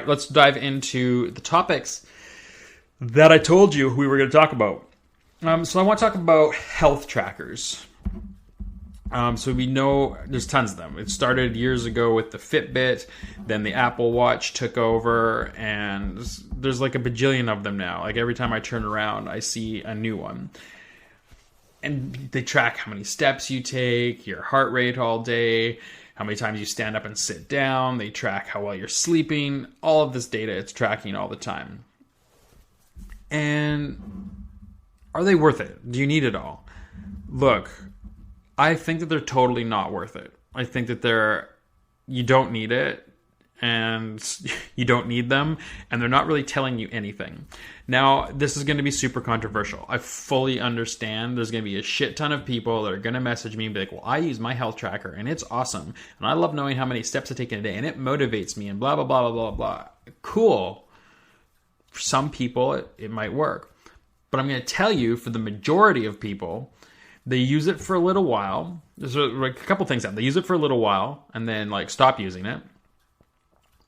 Let's dive into the topics that I told you we were going to talk about. So I want to talk about health trackers. So we know there's tons of them. It started years ago with the Fitbit, then the Apple Watch took over, and there's like a bajillion of them now. Like every time I turn around, I see a new one. And they track how many steps you take, your heart rate all day, how many times you stand up and sit down. They track how well you're sleeping. All of this data, it's tracking all the time. And are they worth it? Do you need it all? Look, I think that they're totally not worth it. I think that you don't need it, and you don't need them, and they're not really telling you anything. Now, this is going to be super controversial. I fully understand there's going to be a shit ton of people that are going to message me and be like, well, I use my health tracker, and it's awesome, and I love knowing how many steps I take in a day, and it motivates me, and blah, blah, blah, blah, blah, blah. Cool. For some people, it might work. But I'm going to tell you, for the majority of people, they use it for a little while. There's like a couple things. They use it for a little while and then like stop using it.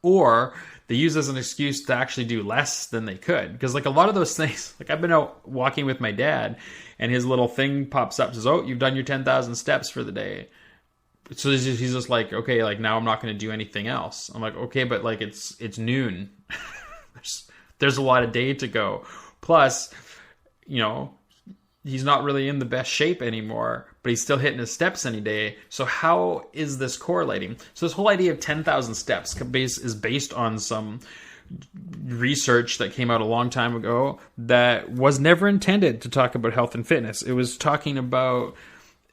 Or they use it as an excuse to actually do less than they could. Because like a lot of those things, like I've been out walking with my dad and his little thing pops up, says, oh, you've done your 10,000 steps for the day. So he's just like, okay, like now I'm not going to do anything else. I'm like, okay, but like it's noon. There's a lot of day to go. Plus, he's not really in the best shape anymore, but he's still hitting his steps any day. So how is this correlating? So this whole idea of 10,000 steps is based on some research that came out a long time ago that was never intended to talk about health and fitness. It was talking about,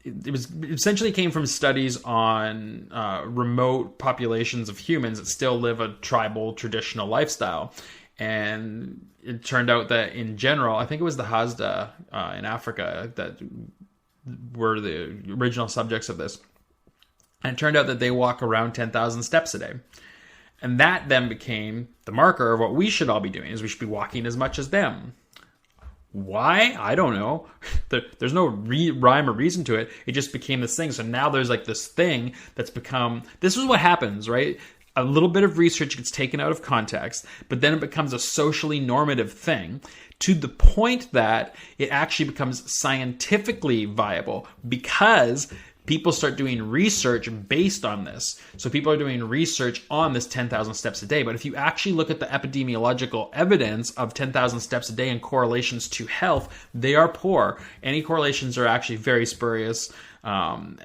it essentially came from studies on remote populations of humans that still live a tribal traditional lifestyle. And it turned out that in general, I think it was the Hazda in Africa that were the original subjects of this. And it turned out that they walk around 10,000 steps a day. And that then became the marker of what we should all be doing, is we should be walking as much as them. Why? I don't know. There's no rhyme or reason to it. It just became this thing. So now there's like this thing that's become, this is what happens, right? A little bit of research gets taken out of context, but then it becomes a socially normative thing to the point that it actually becomes scientifically viable because people start doing research based on this. So people are doing research on this 10,000 steps a day. But if you actually look at the epidemiological evidence of 10,000 steps a day and correlations to health, they are poor. Any correlations are actually very spurious. And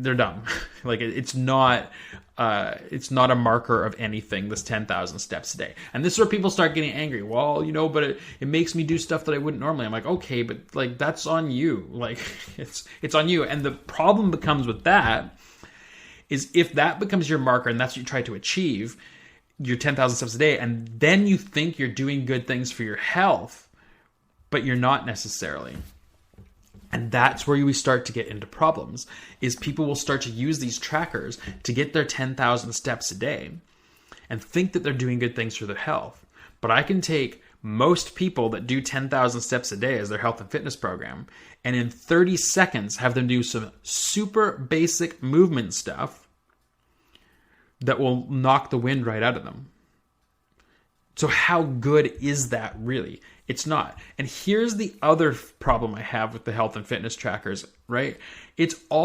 they're dumb. Like it's not a marker of anything, this 10,000 steps a day. And this is where people start getting angry. Well, but it makes me do stuff that I wouldn't normally. I'm like, okay, but like that's on you. Like it's on you. And the problem becomes with that is if that becomes your marker and that's what you try to achieve, your 10,000 steps a day, and then you think you're doing good things for your health, but you're not necessarily. And that's where we start to get into problems, is people will start to use these trackers to get their 10,000 steps a day and think that they're doing good things for their health. But I can take most people that do 10,000 steps a day as their health and fitness program, and in 30 seconds have them do some super basic movement stuff that will knock the wind right out of them. So how good is that really? It's not. And here's the other problem I have with the health and fitness trackers, right? It's all